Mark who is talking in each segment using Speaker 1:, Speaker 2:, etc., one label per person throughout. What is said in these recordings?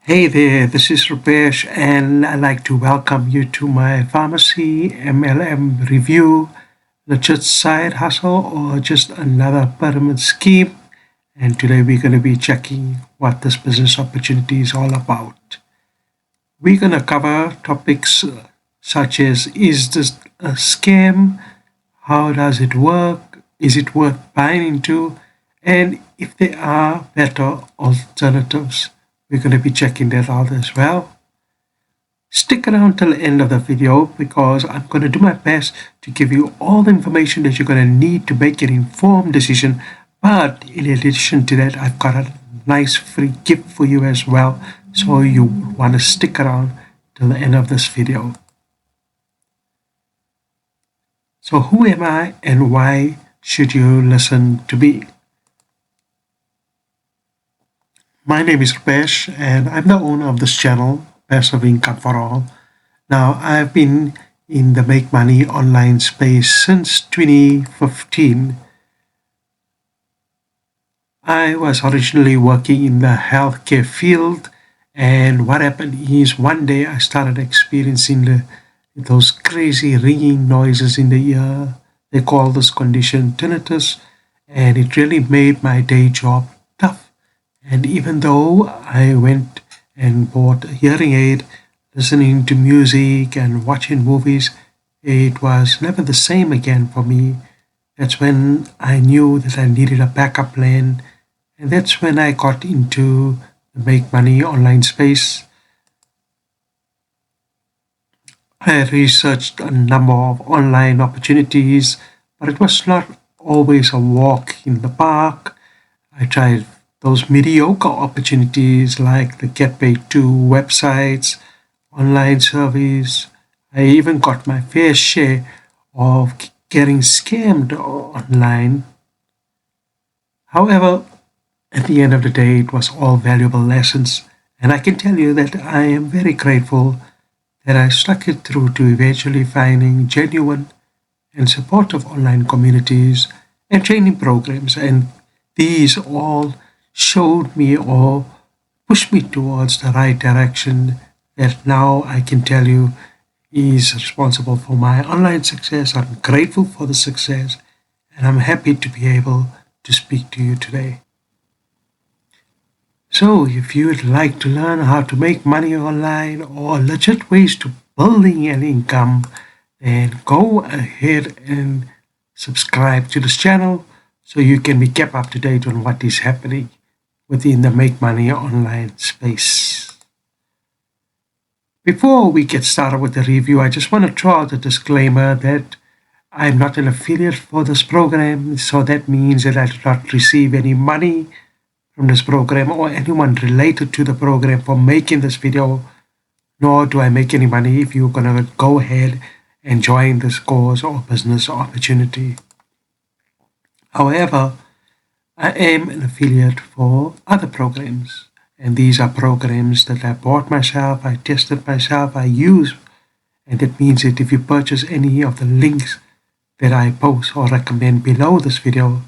Speaker 1: Hey there, this is Rupesh, and I'd like to welcome you to my Farmasi MLM review, legit side hustle or just another pyramid scheme. And today we're going to be checking what this business opportunity is all about. We're going to cover topics such as, is this a scam? How does it work? Is it worth buying into? And if there are better alternatives, we're going to be checking that out as well. Stick around till the end of the video because I'm going to do my best to give you all the information that you're going to need to make an informed decision. But in addition to that, I've got a nice free gift for you as well. So you want to stick around till the end of this video. So who am I and why should you listen to me? My name is Rupesh and I'm the owner of this channel, Passive Income for All. Now, I've been in the make money online space since 2015. I was originally working in the healthcare field, and what happened is one day I started experiencing those crazy ringing noises in the ear. They call this condition tinnitus, and it really made my day job tough. And even though I went and bought a hearing aid, listening to music and watching movies, it was never the same again for me. That's when I knew that I needed a backup plan. And that's when I got into the make money online space. I researched a number of online opportunities, but it was not always a walk in the park. I tried those mediocre opportunities like the Get Paid To websites, online surveys. I even got my fair share of getting scammed online. However, at the end of the day, it was all valuable lessons, and I can tell you that I am very grateful that I stuck it through to eventually finding genuine and supportive online communities and training programs, and these all showed me or pushed me towards the right direction that now I can tell you is responsible for my online success. I'm grateful for the success, and I'm happy to be able to speak to you today. So if you would like to learn how to make money online or legit ways to building an income, then go ahead and subscribe to this channel so you can be kept up to date on what is happening within the make money online space. Before we get started with the review, I just want to throw out a disclaimer that I'm not an affiliate for this program, so that means that I do not receive any money from this program or anyone related to the program for making this video, nor do I make any money if you're going to go ahead and join this course or business opportunity. However, I am an affiliate for other programs, and these are programs that I bought myself, I tested myself, I use, and that means that if you purchase any of the links that I post or recommend below this video,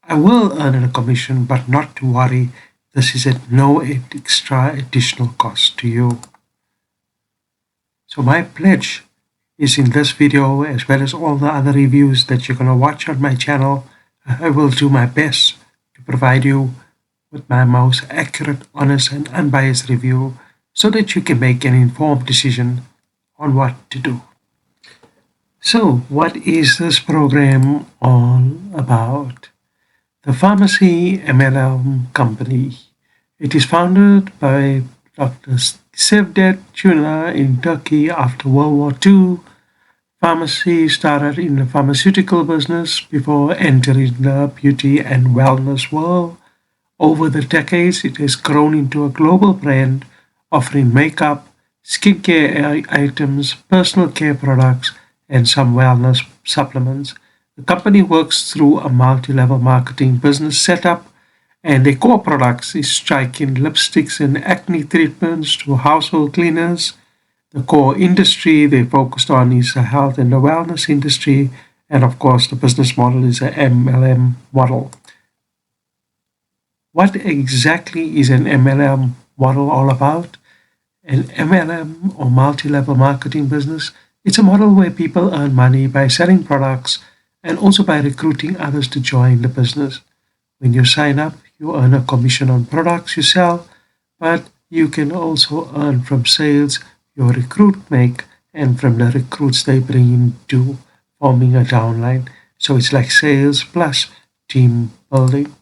Speaker 1: I will earn a commission, but not to worry, this is at no extra additional cost to you. So my pledge is in this video, as well as all the other reviews that you're going to watch on my channel, I will do my best to provide you with my most accurate, honest, and unbiased review so that you can make an informed decision on what to do. So what is this program all about? The Farmasi MLM company. It is founded by Dr. Sevdet Tuna in Turkey after World War II. Farmasi started in the pharmaceutical business before entering the beauty and wellness world. Over the decades, it has grown into a global brand offering makeup, skincare items, personal care products, and some wellness supplements. The company works through a multi-level marketing business setup, and their core products is striking lipsticks and acne treatments to household cleaners. The core industry they focused on is the health and the wellness industry, and of course the business model is a MLM model. What exactly is an MLM model all about? An MLM or multi-level marketing business, it's a model where people earn money by selling products and also by recruiting others to join the business. When you sign up, you earn a commission on products you sell, but you can also earn from sales your recruit make and from the recruits they bring into forming a downline. So it's like sales plus team building.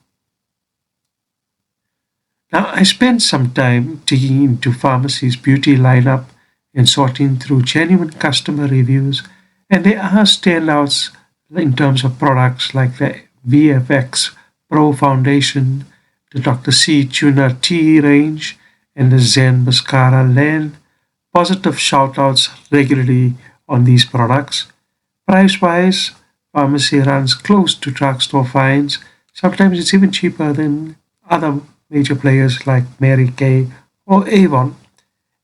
Speaker 1: Now, I spent some time digging into Farmasi's beauty lineup and sorting through genuine customer reviews, and there are standouts in terms of products like the VFX Pro Foundation, the Dr. C Tuna Tea range, and the Zen Mascara Land. Positive shoutouts regularly on these products. Price wise, Pharmacy runs close to drugstore finds. Sometimes it's even cheaper than other major players like Mary Kay or Avon.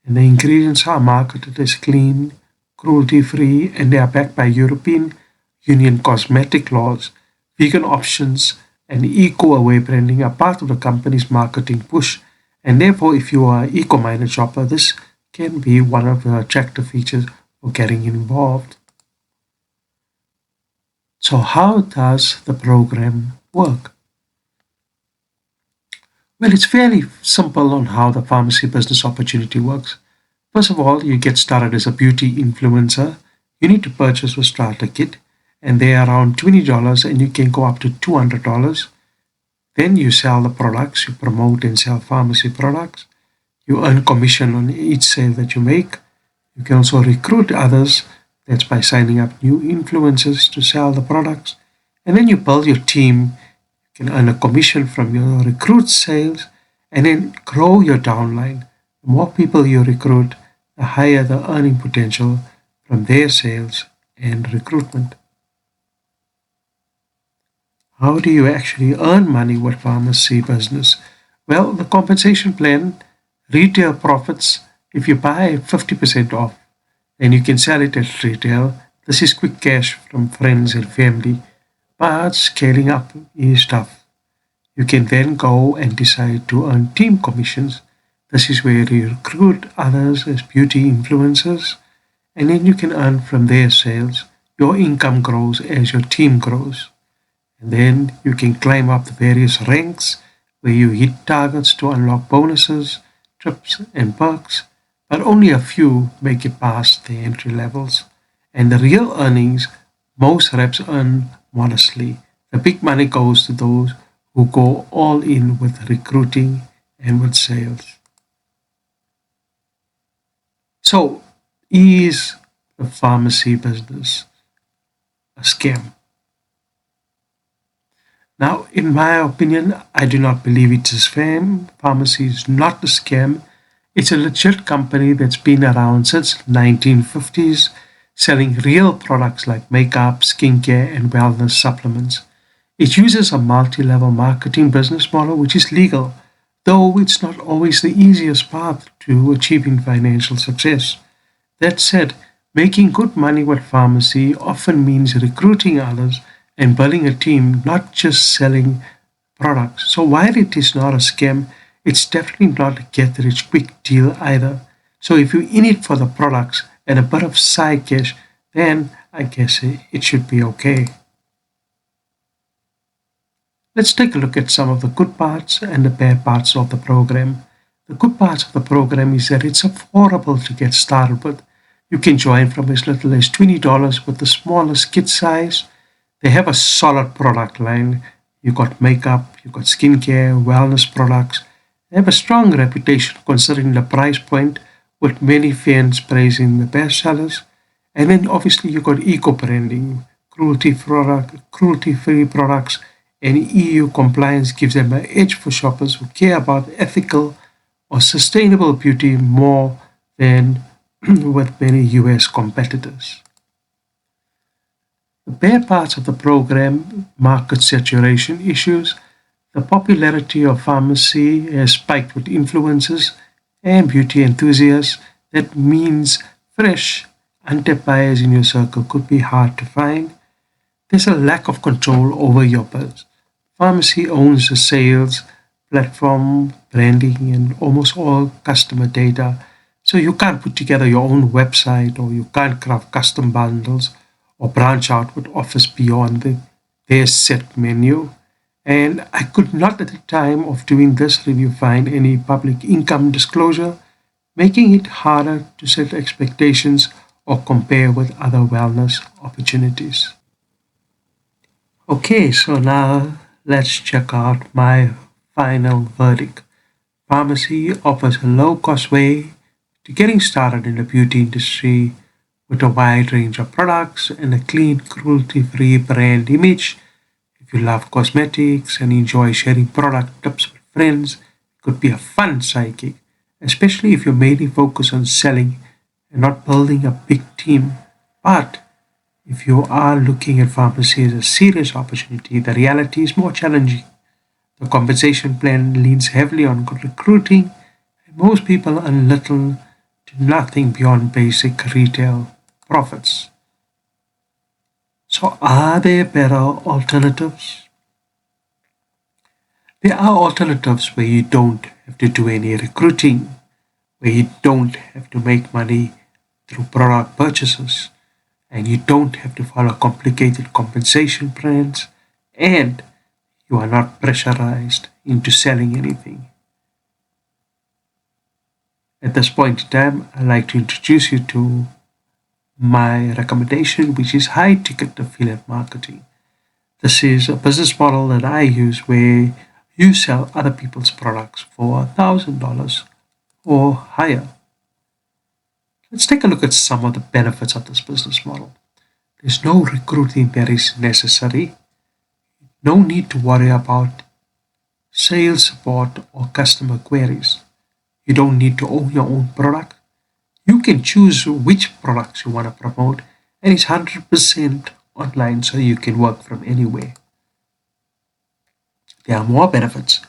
Speaker 1: And the ingredients are marketed as clean, cruelty free, and they are backed by European Union cosmetic laws. Vegan options and eco away branding are part of the company's marketing push. And therefore, if you are an eco minded shopper, this can be one of the attractive features for getting involved. So, how does the program work? Well, it's fairly simple on how the pharmacy business opportunity works. First of all, you get started as a beauty influencer. You need to purchase a starter kit, and they are around $20 and you can go up to $200. Then you sell the products, you promote and sell pharmacy products. You earn commission on each sale that you make. You can also recruit others. That's by signing up new influencers to sell the products. And then you build your team. You can earn a commission from your recruit sales and then grow your downline. The more people you recruit, the higher the earning potential from their sales and recruitment. How do you actually earn money with pharmacy business? Well, the compensation plan, retail profits, if you buy 50% off, then you can sell it at retail. This is quick cash from friends and family, but scaling up is tough. You can then go and decide to earn team commissions. This is where you recruit others as beauty influencers, and then you can earn from their sales. Your income grows as your team grows. And then you can climb up the various ranks where you hit targets to unlock bonuses, trips, and perks, but only a few make it past the entry levels. And the real earnings, most reps earn modestly. The big money goes to those who go all in with recruiting and with sales. So, is the pharmacy business a scam? Now, in my opinion, I do not believe it's a scam. Pharmacy is not a scam. It's a legit company that's been around since 1950s, selling real products like makeup, skincare, and wellness supplements. It uses a multi-level marketing business model which is legal, though it's not always the easiest path to achieving financial success. That said, making good money with pharmacy often means recruiting others and building a team, not just selling products. So while it is not a scam, it's definitely not a get rich quick deal either. So if you're in it for the products and a bit of side cash, then I guess it should be okay. Let's take a look at some of the good parts and the bad parts of the program. The good parts of the program is that it's affordable to get started with. You can join from as little as $20 with the smallest kit size. They have a solid product line. You got makeup, you got skincare, wellness products. They have a strong reputation considering the price point, with many fans praising the bestsellers. And then obviously you got eco branding, cruelty-free products, and EU compliance gives them an edge for shoppers who care about ethical or sustainable beauty more than with many US competitors. The bad parts of the program, market saturation issues. The popularity of pharmacy has spiked with influencers and beauty enthusiasts. That means fresh, untapped buyers in your circle could be hard to find. There's a lack of control over your bills. Pharmacy owns the sales, platform, branding, and almost all customer data. So you can't put together your own website, or you can't craft custom bundles or branch out with offers beyond their set menu. And I could not at the time of doing this review find any public income disclosure, making it harder to set expectations or compare with other wellness opportunities. Okay, so now let's check out my final verdict. Pharmacy offers a low cost way to getting started in the beauty industry with a wide range of products and a clean, cruelty free brand image. If you love cosmetics and enjoy sharing product tips with friends, it could be a fun side gig, especially if you mainly focus on selling and not building a big team. But if you are looking at pharmacy as a serious opportunity, the reality is more challenging. The compensation plan leans heavily on recruiting, and most people earn little to nothing beyond basic retail profits. So, are there better alternatives? There are alternatives where you don't have to do any recruiting, where you don't have to make money through product purchases, and you don't have to follow complicated compensation plans, and you are not pressurized into selling anything. At this point in time, I'd like to introduce you to my recommendation, which is high ticket affiliate marketing. This is a business model that I use where you sell other people's products for $1,000 or higher. Let's take a look at some of the benefits of this business model. There's no recruiting that is necessary, no need to worry about sales support or customer queries. You don't need to own your own product. You can choose which products you want to promote, and it's 100% online, so you can work from anywhere. There are more benefits.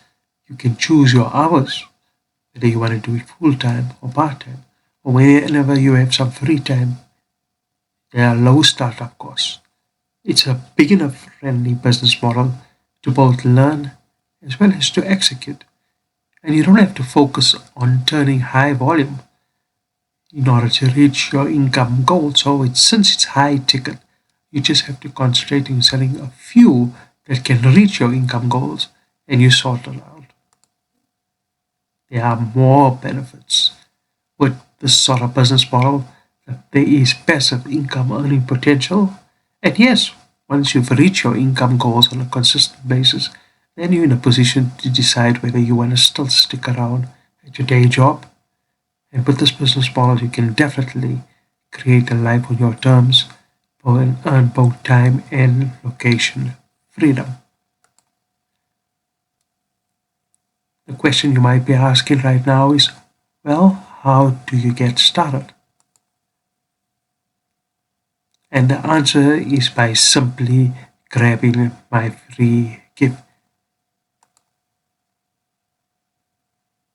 Speaker 1: You can choose your hours, whether you want to do it full time or part time, or whenever you have some free time. There are low startup costs. It's a beginner friendly business model to both learn as well as to execute. And you don't have to focus on turning high volume in order to reach your income goal. So since it's high ticket, you just have to concentrate on selling a few that can reach your income goals, and you sort it out. There are more benefits with this sort of business model, that there is passive income earning potential. And yes, once you've reached your income goals on a consistent basis, then you're in a position to decide whether you want to still stick around at your day job. And with this business model, you can definitely create a life on your terms and earn both time and location freedom. The question you might be asking right now is, well, how do you get started? And the answer is by simply grabbing my free gift.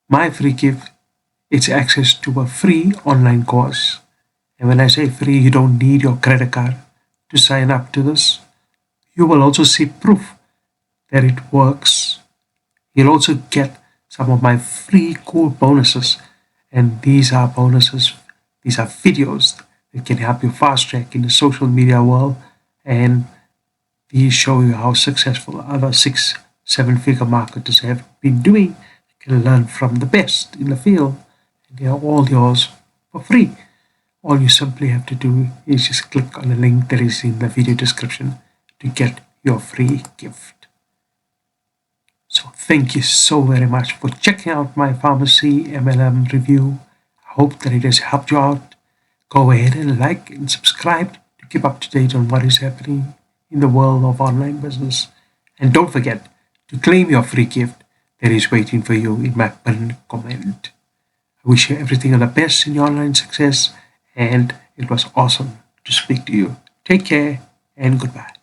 Speaker 1: My free gift is access to a free online course. And when I say free, you don't need your credit card to sign up to this. You will also see proof that it works. You'll also get some of my free cool bonuses. And these are bonuses, these are videos that can help you fast track in the social media world. And these show you how successful other 6, 7 figure marketers have been doing. You can learn from the best in the field. And they are all yours for free. All you simply have to do is just click on the link that is in the video description to get your free gift. So thank you so very much for checking out my Farmasi MLM review. I hope that it has helped you out. Go ahead and like and subscribe to keep up to date on what is happening in the world of online business. And don't forget to claim your free gift that is waiting for you in my pinned comment. I wish you everything of the best in your online success, and it was awesome to speak to you. Take care and goodbye.